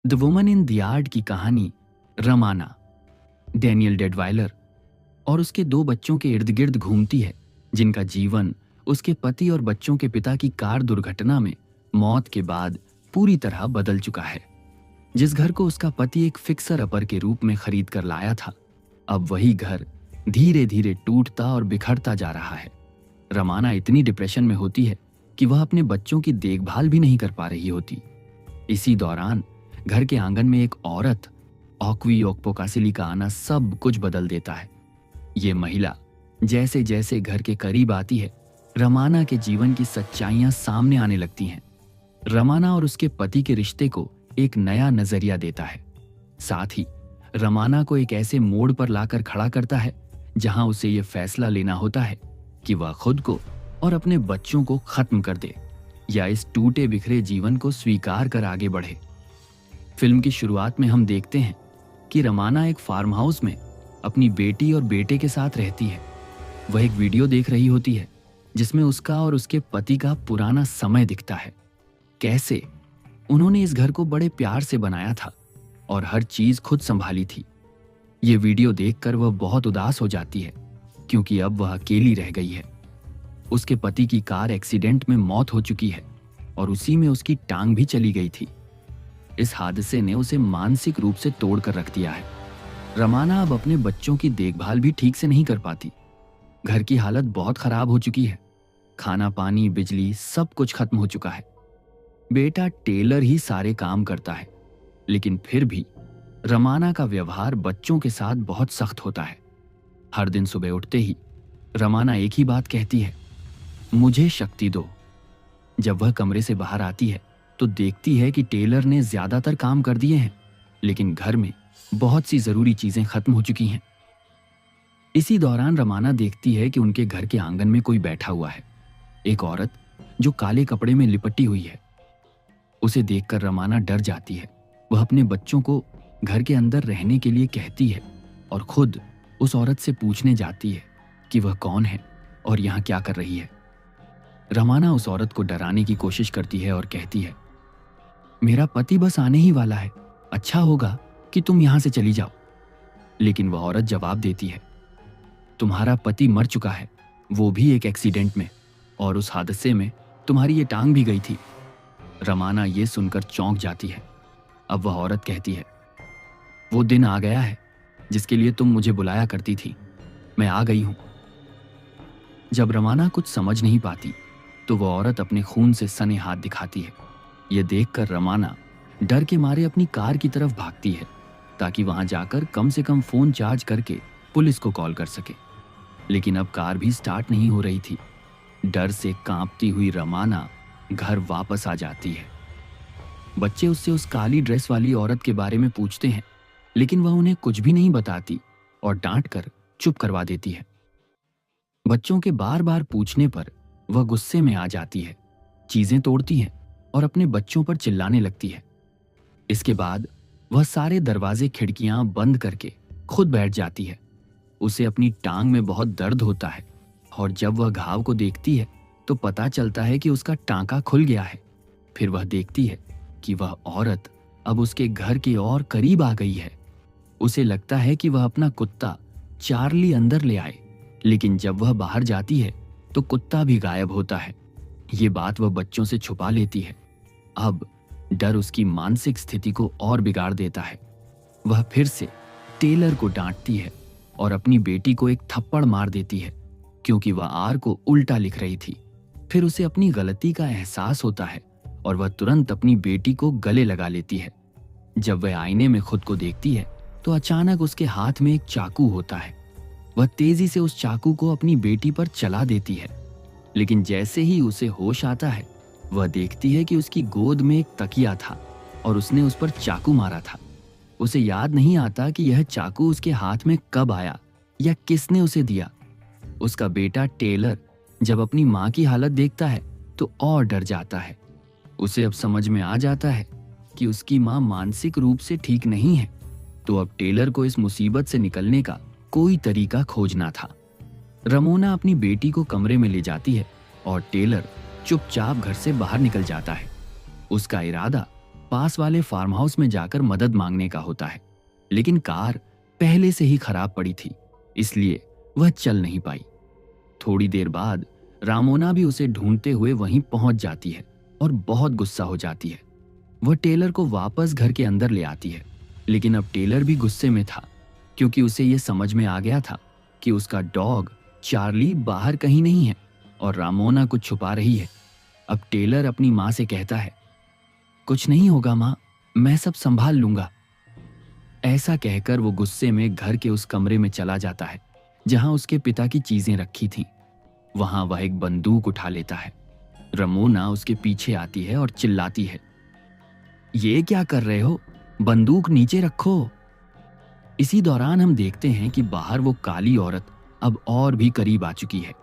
The woman in the yard की कहानी रमाना, Daniel डेडवाइलर और उसके दो बच्चों के इर्द गिर्द घूमती है, जिनका जीवन उसके पति और बच्चों के पिता की कार दुर्घटना में मौत के बाद पूरी तरह बदल चुका है। जिस घर को उसका पति एक फिक्सर अपर के रूप में खरीद कर लाया था, अब वही घर धीरे धीरे टूटता और बिखरता जा रहा है। रमाना इतनी डिप्रेशन में होती है कि वह अपने बच्चों की देखभाल भी नहीं कर पा रही होती। इसी दौरान घर के आंगन में एक औरत ऑक्वी ओक्पोकासिली का आना सब कुछ बदल देता है। ये महिला जैसे जैसे घर के करीब आती है, रमाना के जीवन की सच्चाइयां सामने आने लगती हैं। रमाना और उसके पति के रिश्ते को एक नया नजरिया देता है। साथ ही रमाना को एक ऐसे मोड़ पर लाकर खड़ा करता है जहां उसे यह फैसला लेना होता है कि वह खुद को और अपने बच्चों को खत्म कर दे या इस टूटे बिखरे जीवन को स्वीकार कर आगे बढ़े। फिल्म की शुरुआत में हम देखते हैं कि रमाना एक फार्म हाउस में अपनी बेटी और बेटे के साथ रहती है। वह एक वीडियो देख रही होती है जिसमें उसका और उसके पति का पुराना समय दिखता है। कैसे उन्होंने इस घर को बड़े प्यार से बनाया था और हर चीज खुद संभाली थी। ये वीडियो देखकर वह बहुत उदास हो जाती है क्योंकि अब वह अकेली रह गई है। उसके पति की कार एक्सीडेंट में मौत हो चुकी है और उसी में उसकी टांग भी चली गई थी। इस हादसे ने उसे मानसिक रूप से तोड़ कर रख दिया है। रमाना अब अपने बच्चों की देखभाल भी ठीक से नहीं कर पाती। घर की हालत बहुत खराब हो चुकी है। खाना पानी बिजली सब कुछ खत्म हो चुका है। बेटा टेलर ही सारे काम करता है, लेकिन फिर भी रमाना का व्यवहार बच्चों के साथ बहुत सख्त होता है। हर दिन सुबह उठते ही रमाना एक ही बात कहती है, मुझे शक्ति दो। जब वह कमरे से बाहर आती है तो देखती है कि टेलर ने ज्यादातर काम कर दिए हैं, लेकिन घर में बहुत सी जरूरी चीजें खत्म हो चुकी हैं। इसी दौरान रमाना देखती है कि उनके घर के आंगन में कोई बैठा हुआ है, एक औरत जो काले कपड़े में लिपटी हुई है। उसे देखकर रमाना डर जाती है। वह अपने बच्चों को घर के अंदर रहने के लिए कहती है और खुद उस औरत से पूछने जाती है कि वह कौन है और यहाँ क्या कर रही है। रमाना उस औरत को डराने की कोशिश करती है और कहती है, मेरा पति बस आने ही वाला है, अच्छा होगा कि तुम यहां से चली जाओ। लेकिन वह औरत जवाब देती है, तुम्हारा पति मर चुका है, वो भी एक एक्सीडेंट में, और उस हादसे में तुम्हारी ये टांग भी गई थी। रमाना ये सुनकर चौंक जाती है। अब वह औरत कहती है, वो दिन आ गया है जिसके लिए तुम मुझे बुलाया करती थी, मैं आ गई हूं। जब रमाना कुछ समझ नहीं पाती तो वह औरत अपने खून से सने हाथ दिखाती है। यह देखकर रमाना डर के मारे अपनी कार की तरफ भागती है ताकि वहां जाकर कम से कम फोन चार्ज करके पुलिस को कॉल कर सके। लेकिन अब कार भी स्टार्ट नहीं हो रही थी। डर से कांपती हुई रमाना घर वापस आ जाती है। बच्चे उससे उस काली ड्रेस वाली औरत के बारे में पूछते हैं, लेकिन वह उन्हें कुछ भी नहीं बताती और डांट कर चुप करवा देती है। बच्चों के बार बार पूछने पर वह गुस्से में आ जाती है, चीजें तोड़ती है और अपने बच्चों पर चिल्लाने लगती है। इसके बाद वह सारे दरवाजे खिड़कियां बंद करके खुद बैठ जाती है। उसे अपनी टांग में बहुत दर्द होता है और जब वह घाव को देखती है तो पता चलता है कि उसका टांका खुल गया है। फिर वह देखती है कि वह औरत अब उसके घर के और करीब आ गई है। उसे लगता है कि वह अपना कुत्ता चार्ली अंदर ले आए, लेकिन जब वह बाहर जाती है तो कुत्ता भी गायब होता है। ये बात वह बच्चों से छुपा लेती है। अब डर उसकी मानसिक स्थिति को और बिगाड़ देता है। वह फिर से टेलर को डांटती है और अपनी बेटी को एक थप्पड़ मार देती है क्योंकि वह आर को उल्टा लिख रही थी। फिर उसे अपनी गलती का एहसास होता है और वह तुरंत अपनी बेटी को गले लगा लेती है। जब वह आईने में खुद को देखती है तो अचानक उसके हाथ में एक चाकू होता है। वह तेजी से उस चाकू को अपनी बेटी पर चला देती है, लेकिन जैसे ही उसे होश आता है वह देखती है कि उसकी गोद में एक तकिया था और उसने उस पर चाकू मारा था। उसे याद नहीं आता कि यह चाकू उसके हाथ में कब आया या किसने उसे दिया। उसका बेटा टेलर जब अपनी मां की हालत देखता है तो और डर जाता है। उसे अब समझ में आ जाता है कि उसकी मां मानसिक रूप से ठीक नहीं है, तो अब टेलर को इस मुसीबत से निकलने का कोई तरीका खोजना था। रमोना अपनी बेटी को कमरे में ले जाती है और टेलर चुपचाप घर से बाहर निकल जाता है। उसका इरादा पास वाले फार्म हाउस में जाकर मदद मांगने का होता है, लेकिन कार पहले से ही खराब पड़ी थी, इसलिए वह चल नहीं पाई। थोड़ी देर बाद रामोना भी उसे ढूंढते हुए वहीं पहुंच जाती है और बहुत गुस्सा हो जाती है। वह टेलर को वापस घर के अंदर ले आती है, लेकिन अब टेलर भी गुस्से में था, क्योंकि उसे यह समझ में आ गया था कि उसका डॉग चार्ली बाहर कहीं नहीं है और रामोना कुछ छुपा रही है। अब टेलर अपनी माँ से कहता है, कुछ नहीं होगा माँ, मैं सब संभाल लूंगा। ऐसा कहकर वो गुस्से में घर के उस कमरे में चला जाता है जहां उसके पिता की चीजें रखी थीं। वहां वह एक बंदूक उठा लेता है। रामोना उसके पीछे आती है और चिल्लाती है, ये क्या कर रहे हो, बंदूक नीचे रखो। इसी दौरान हम देखते हैं कि बाहर वो काली औरत अब और भी करीब आ चुकी है।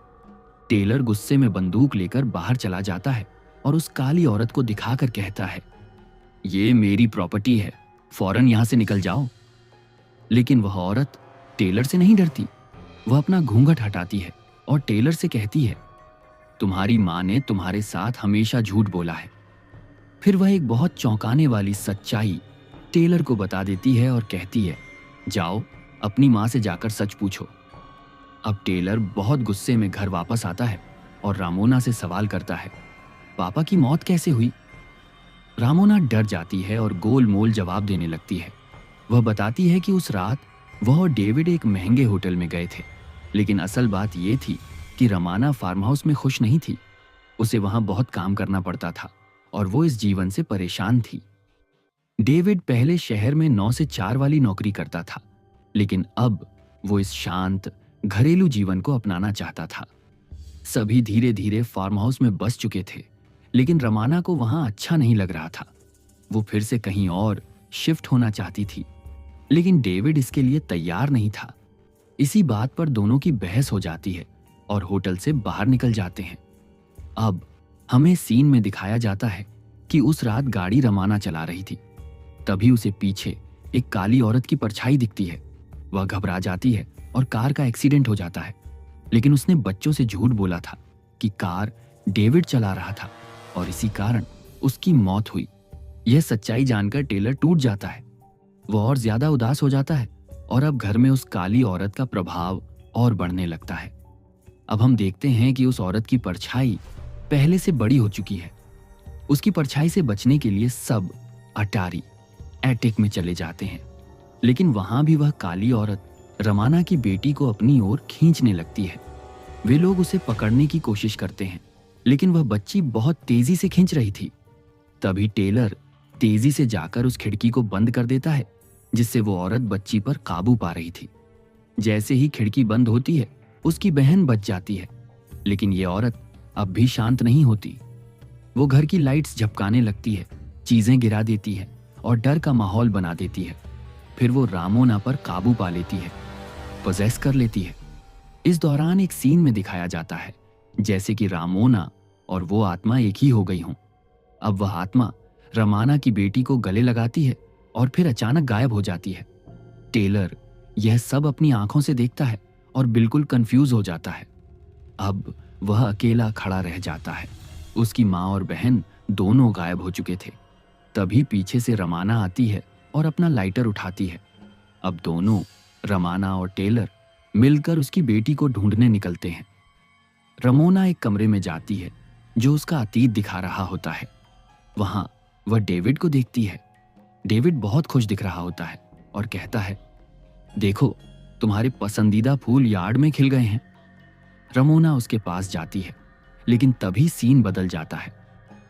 टेलर गुस्से में बंदूक लेकर बाहर चला जाता है और उस काली औरत को दिखाकर कहता है, ये मेरी प्रॉपर्टी है, फौरन यहां से निकल जाओ। लेकिन वह औरत टेलर से नहीं डरती। वह अपना घूंघट हटाती है और टेलर से कहती है, तुम्हारी मां ने तुम्हारे साथ हमेशा झूठ बोला है। फिर वह एक बहुत चौंकाने वाली सच्चाई टेलर को बता देती है और कहती है, जाओ अपनी मां से जाकर सच पूछो। अब टेलर बहुत गुस्से में घर वापस आता है और रामोना से सवाल करता है, पापा की मौत कैसे हुई? रामोना डर जाती है और गोलमोल जवाब देने लगती है। वह बताती है कि उस रात वह और डेविड एक महंगे होटल में गए थे, लेकिन असल बात यह थी कि रमाना फार्म हाउस में खुश नहीं थी। उसे वहां बहुत काम करना पड़ता था और वो इस जीवन से परेशान थी। डेविड पहले शहर में 9 से 4 वाली नौकरी करता था, लेकिन अब वो इस शांत घरेलू जीवन को अपनाना चाहता था। सभी धीरे धीरे फार्म हाउस में बस चुके थे, लेकिन रमाना को वहां अच्छा नहीं लग रहा था। वो फिर से कहीं और शिफ्ट होना चाहती थी, लेकिन डेविड इसके लिए तैयार नहीं था। इसी बात पर दोनों की बहस हो जाती है और होटल से बाहर निकल जाते हैं। अब हमें सीन में दिखाया जाता है कि उस रात गाड़ी रमाना चला रही थी। तभी उसे पीछे एक काली औरत की परछाई दिखती है। वह घबरा जाती है और कार का एक्सीडेंट हो जाता है, लेकिन उसने बच्चों से झूठ बोला था कि कार डेविड चला रहा था और इसी कारण उसकी मौत हुई। यह सच्चाई जानकर टेलर टूट जाता है। वह और ज्यादा उदास हो जाता है और अब घर में उस काली औरत का प्रभाव और बढ़ने लगता है। अब हम देखते हैं कि उस औरत की परछाई पहले से बड़ी हो चुकी है। उसकी परछाई से बचने के लिए सब अटारी एटिक में चले जाते हैं, लेकिन वहां भी वह काली औरत रमाना की बेटी को अपनी ओर खींचने लगती है। वे लोग उसे पकड़ने की कोशिश करते हैं, लेकिन वह बच्ची बहुत तेजी से खींच रही थी। तभी टेलर तेजी से जाकर उस खिड़की को बंद कर देता है, जिससे वो औरत बच्ची पर काबू पा रही थी। जैसे ही खिड़की बंद होती है, उसकी बहन बच जाती है, लेकिन ये औरत अब भी शांत नहीं होती। वो घर की लाइट्स झपकाने लगती है, चीजें गिरा देती है और डर का माहौल बना देती है। फिर वो रामोना पर काबू पा लेती है, पोजेस कर लेती है। इस दौरान एक सीन में दिखाया जाता है जैसे कि रामोना और वो आत्मा एक ही हो गई हों। अब वह आत्मा रमाना की बेटी को गले लगाती है और फिर अचानक गायब हो जाती है। टेलर यह सब अपनी आंखों से देखता है और बिल्कुल कंफ्यूज हो जाता है। अब वह अकेला खड़ा रह जाता है। उसकी माँ और बहन दोनों गायब हो चुके थे। तभी पीछे से रमाना आती है और अपना लाइटर उठाती है। अब दोनों, रमाना और टेलर, मिलकर उसकी बेटी को ढूंढने निकलते हैं। रमोना एक कमरे में जाती है जो उसका अतीत दिखा रहा होता है। वहां वह डेविड को देखती है। डेविड बहुत खुश दिख रहा होता है और कहता है, देखो तुम्हारे पसंदीदा फूल यार्ड में खिल गए हैं। रमोना उसके पास जाती है, लेकिन तभी सीन बदल जाता है।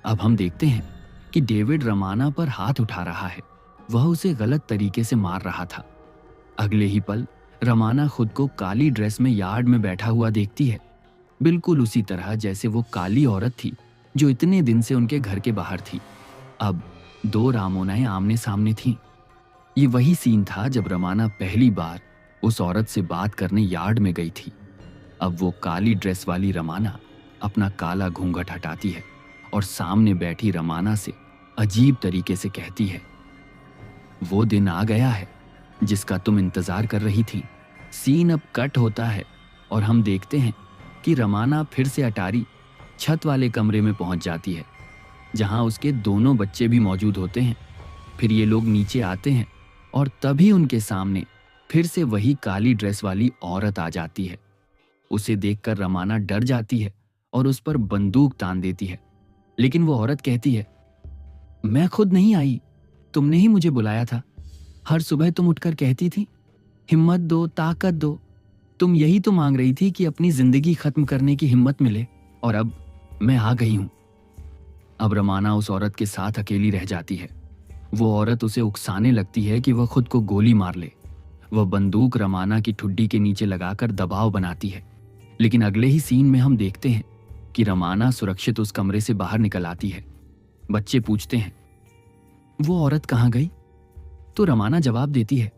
अब हम देखते हैं कि डेविड रमाना पर हाथ उठा रहा है। वह उसे गलत तरीके से मार रहा था। अगले ही पल रमाना खुद को काली ड्रेस में यार्ड में बैठा हुआ देखती है, बिल्कुल उसी तरह जैसे वो काली औरत थी जो इतने दिन से उनके घर के बाहर थी। अब दो रामोनाएं आमने सामने थीं। ये वही सीन था जब रमाना पहली बार उस औरत से बात करने यार्ड में गई थी। अब वो काली ड्रेस वाली रमाना अपना काला घूंघट हटाती है और सामने बैठी रमाना से अजीब तरीके से कहती है, वो दिन आ गया है जिसका तुम इंतजार कर रही थी। सीन अब कट होता है और हम देखते हैं कि रमाना फिर से अटारी छत वाले कमरे में पहुंच जाती है, जहां उसके दोनों बच्चे भी मौजूद होते हैं फिर ये लोग नीचे आते हैं और तभी उनके सामने फिर से वही काली ड्रेस वाली औरत आ जाती है। उसे देखकर रमाना डर जाती है और उस पर बंदूक तान देती है, लेकिन वो औरत कहती है, मैं खुद नहीं आई, तुमने ही मुझे बुलाया था। हर सुबह तुम उठकर कहती थी, हिम्मत दो, ताकत दो। तुम यही तो मांग रही थी कि अपनी जिंदगी खत्म करने की हिम्मत मिले, और अब मैं आ गई हूं। अब रमाना उस औरत के साथ अकेली रह जाती है। वो औरत उसे उकसाने लगती है कि वह खुद को गोली मार ले। वह बंदूक रमाना की ठुड्डी के नीचे लगाकर दबाव बनाती है, लेकिन अगले ही सीन में हम देखते हैं कि रमाना सुरक्षित उस कमरे से बाहर निकल आती है। बच्चे पूछते हैं, वो औरत कहाँ गई? तो रमाना जवाब देती है,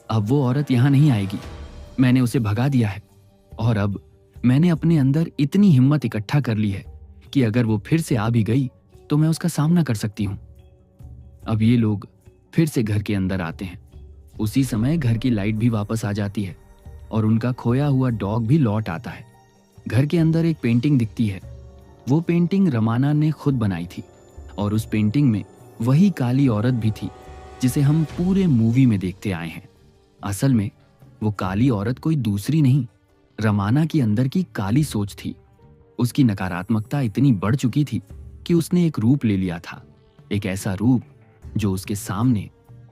अब वो औरत यहां नहीं आएगी, मैंने उसे भगा दिया है, और अब मैंने अपने अंदर इतनी हिम्मत इकट्ठा कर ली है कि अगर वो फिर से आ भी गई तो मैं उसका सामना कर सकती हूं। अब ये लोग फिर से घर के अंदर आते हैं। उसी समय घर की लाइट भी वापस आ जाती है और उनका खोया हुआ डॉग भी लौट आता है। घर के अंदर एक पेंटिंग दिखती है। वो पेंटिंग रमाना ने खुद बनाई थी, और उस पेंटिंग में वही काली औरत भी थी जिसे हम पूरे मूवी में देखते आए हैं। असल में वो काली औरत कोई दूसरी नहीं, रमाना की अंदर की काली सोच थी। उसकी नकारात्मकता इतनी बढ़ चुकी थी कि उसने एक रूप ले लिया था, एक ऐसा रूप जो उसके सामने,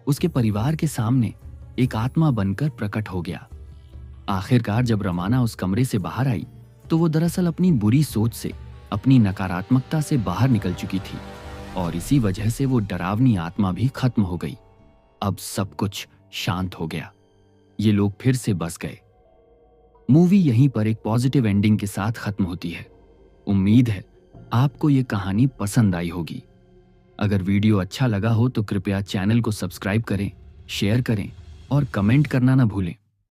उसके परिवार के सामने एक आत्मा बनकर प्रकट हो गया। आखिरकार जब रमाना उस कमरे से बाहर आई तो वो दरअसल अपनी बुरी सोच से, अपनी नकारात्मकता से बाहर निकल चुकी थी, और इसी वजह से वो डरावनी आत्मा भी खत्म हो गई। अब सब कुछ शांत हो गया। ये लोग फिर से बस गए। मूवी यहीं पर एक पॉजिटिव एंडिंग के साथ खत्म होती है। उम्मीद है आपको ये कहानी पसंद आई होगी। अगर वीडियो अच्छा लगा हो तो कृपया चैनल को सब्सक्राइब करें, शेयर करें और कमेंट करना ना भूलें।